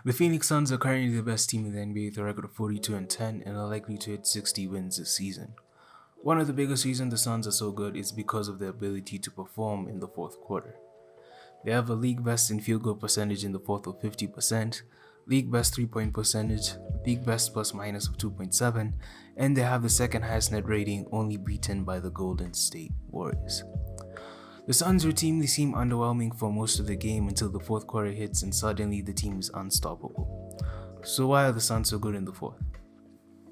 The Phoenix Suns are currently the best team in the NBA with a record of 42-10 and are likely to hit 60 wins this season. One of the biggest reasons the Suns are so good is because of their ability to perform in the fourth quarter. They have a league best in field goal percentage in the fourth of 50%, league best 3-point percentage, league best plus minus of 2.7, and they have the second highest net rating, only beaten by the Golden State Warriors. The Suns routinely seem underwhelming for most of the game until the fourth quarter hits and suddenly the team is unstoppable. So why are the Suns so good in the fourth?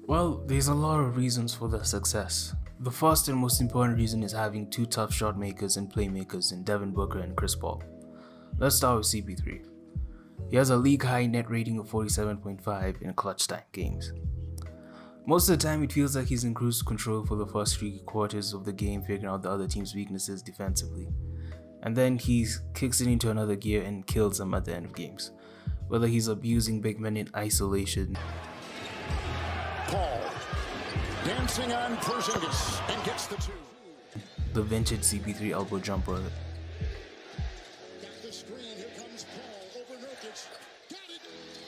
Well, there's a lot of reasons for their success. The first and most important reason is having two tough shot makers and playmakers in Devin Booker and Chris Paul. Let's start with CP3. He has a league high net rating of 47.5 in clutch time games. Most of the time it feels like he's in cruise control for the first 3 quarters of the game, figuring out the other team's weaknesses defensively. And then he kicks it into another gear and kills them at the end of games. Whether he's abusing big men in isolation, Paul dancing on Porzingis and gets the 2. The vintage CP3 elbow jumper, Got the screen, here comes Paul over Nurkic. Got it.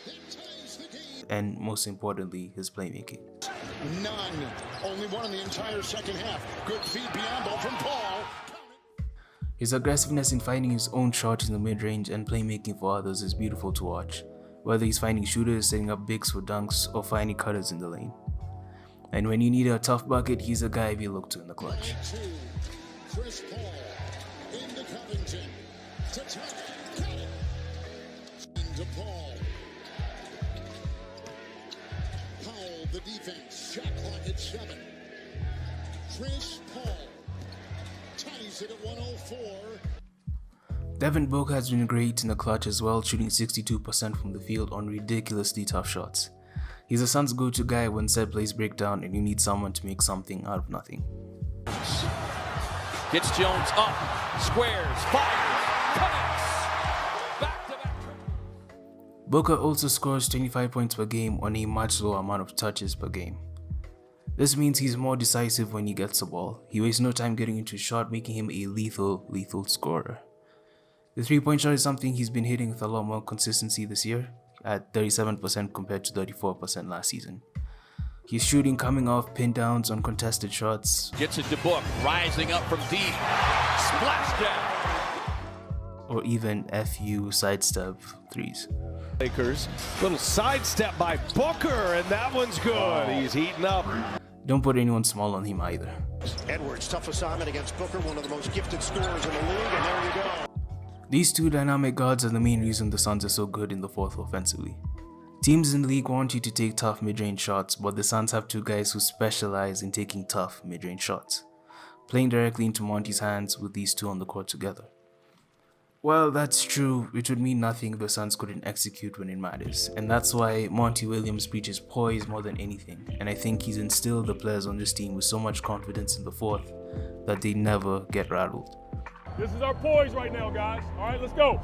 That ties the game. and most importantly, his playmaking. None. Only one in the entire second half. Good feed beyond ball from Paul. His aggressiveness in finding his own shots in the mid-range and playmaking for others is beautiful to watch, whether he's finding shooters, setting up bigs for dunks, or finding cutters in the lane. And when you need a tough bucket, he's a guy we look to in the clutch. Chris Paul into Covington. To Tucker. Got it. Into Paul. Powell, the defense. Shot clock at 7. Chris Paul ties it at 104. Devin Booker has been great in the clutch as well, shooting 62% from the field on ridiculously tough shots. He's a Suns go-to guy when set plays break down and you need someone to make something out of nothing. Gets Jones up, squares, fires, connects, back-to-back. Booker also scores 25 points per game on a much lower amount of touches per game. This means he's more decisive when he gets the ball. He wastes no time getting into a shot, making him a lethal scorer. The 3-point shot is something he's been hitting with a lot more consistency this year, at 37% compared to 34% last season. He's shooting coming off pin downs on contested shots. Gets it to Book, rising up from deep, splash down. Or even FU sidestep threes. Lakers, little sidestep by Booker, and that one's good. He's heating up. Don't put anyone small on him either. Edwards, tough assignment against Booker, one of the most gifted scorers in the league, and there you go. These two dynamic guards are the main reason the Suns are so good in the fourth offensively. Teams in the league want you to take tough mid-range shots, but the Suns have two guys who specialize in taking tough mid-range shots, playing directly into Monty's hands with these two on the court together. Well, that's true, it would mean nothing if the Suns couldn't execute when it matters, and that's why Monty Williams preaches poise more than anything, and I think he's instilled the players on this team with so much confidence in the fourth that they never get rattled. This is our poise right now, guys. All right, let's go.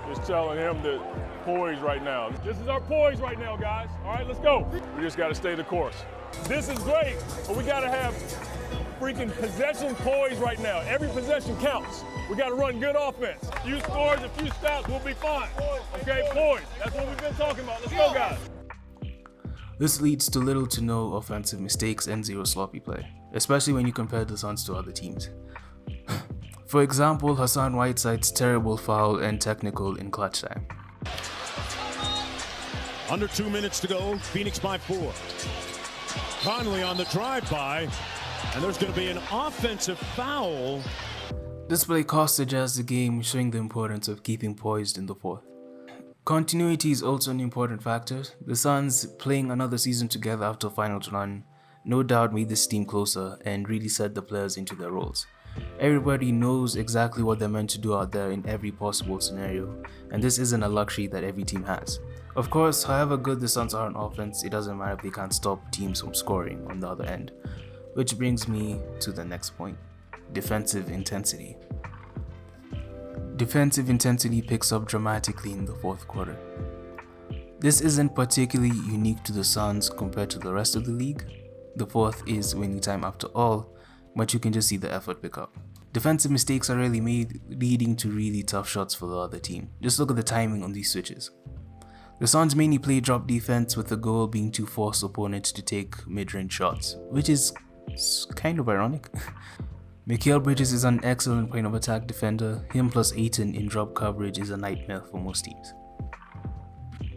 Just telling him that poise right now. This is our poise right now, guys. All right, let's go. We just got to stay the course. This is great, but we got to have freaking possession poise right now. Every possession counts. We got to run good offense. A few scores, a few stops, we'll be fine. Okay, poise. That's what we've been talking about. Let's go, guys. This leads to little to no offensive mistakes and zero sloppy play, especially when you compare the Suns to other teams. For example, Hassan Whiteside's terrible foul and technical in clutch time. Under 2 minutes to go, Phoenix by 4. Conley on the drive-by, and there's going to be an offensive foul. This play cost the Jazz the game, showing the importance of keeping poised in the fourth. Continuity is also an important factor. The Suns playing another season together after a finals run no doubt made this team closer and really set the players into their roles. Everybody knows exactly what they're meant to do out there in every possible scenario, and this isn't a luxury that every team has. Of course, however good the Suns are on offense, it doesn't matter if they can't stop teams from scoring on the other end. Which brings me to the next point: defensive intensity. Defensive intensity picks up dramatically in the fourth quarter. This isn't particularly unique to the Suns compared to the rest of the league. The fourth is winning time after all, but you can just see the effort pick up. Defensive mistakes are rarely made, leading to really tough shots for the other team. Just look at the timing on these switches. The Suns mainly play drop defense, with the goal being to force opponents to take mid-range shots, which is kind of ironic. Mikal Bridges is an excellent point of attack defender. Him plus Ayton in drop coverage is a nightmare for most teams.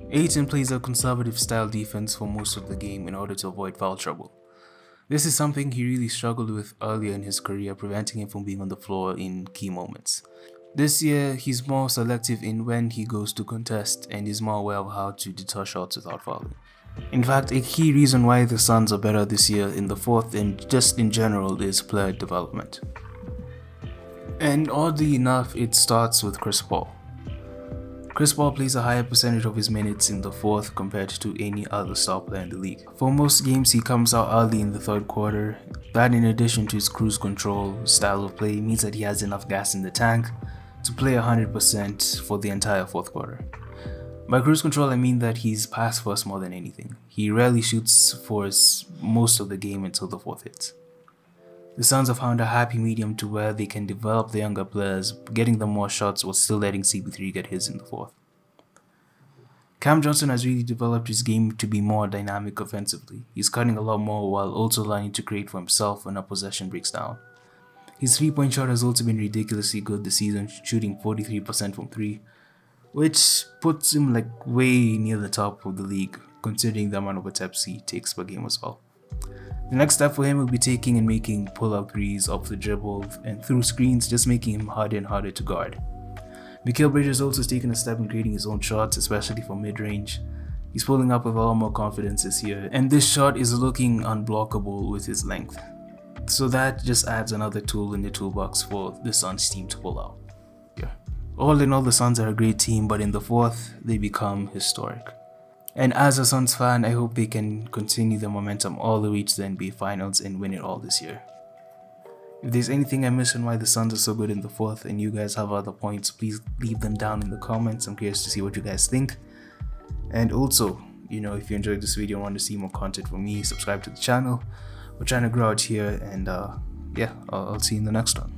Ayton plays a conservative style defense for most of the game in order to avoid foul trouble. This is something he really struggled with earlier in his career, preventing him from being on the floor in key moments. This year, he's more selective in when he goes to contest and is more aware of how to deter shots without fouling. In fact, a key reason why the Suns are better this year in the fourth and just in general is player development. And oddly enough, it starts with Chris Paul. Chris Paul plays a higher percentage of his minutes in the fourth compared to any other star player in the league. For most games, he comes out early in the third quarter. That, in addition to his cruise control style of play, means that he has enough gas in the tank to play 100% for the entire fourth quarter. By cruise control, I mean that he's pass first more than anything. He rarely shoots for most of the game until the fourth hits. The Suns have found a happy medium to where they can develop the younger players, getting them more shots while still letting CP3 get his in the fourth. Cam Johnson has really developed his game to be more dynamic offensively. He's cutting a lot more while also learning to create for himself when a possession breaks down. His 3-point shot has also been ridiculously good this season, shooting 43% from 3, which puts him way near the top of the league, considering the amount of attempts he takes per game as well. The next step for him will be taking and making pull-up threes off the dribble and through screens, just making him harder and harder to guard. Mikal Bridges also has taken a step in creating his own shots, especially from mid-range. He's pulling up with a lot more confidence this year, and this shot is looking unblockable with his length. So that just adds another tool in the toolbox for the Suns team to pull out. Yeah. All in all, the Suns are a great team, but in the fourth, they become historic. And as a Suns fan, I hope they can continue the momentum all the way to the NBA Finals and win it all this year. If there's anything I missed on why the Suns are so good in the fourth and you guys have other points, please leave them down in the comments. I'm curious to see what you guys think. And also, if you enjoyed this video and want to see more content from me, subscribe to the channel. We're trying to grow out here, and yeah, I'll see you in the next one.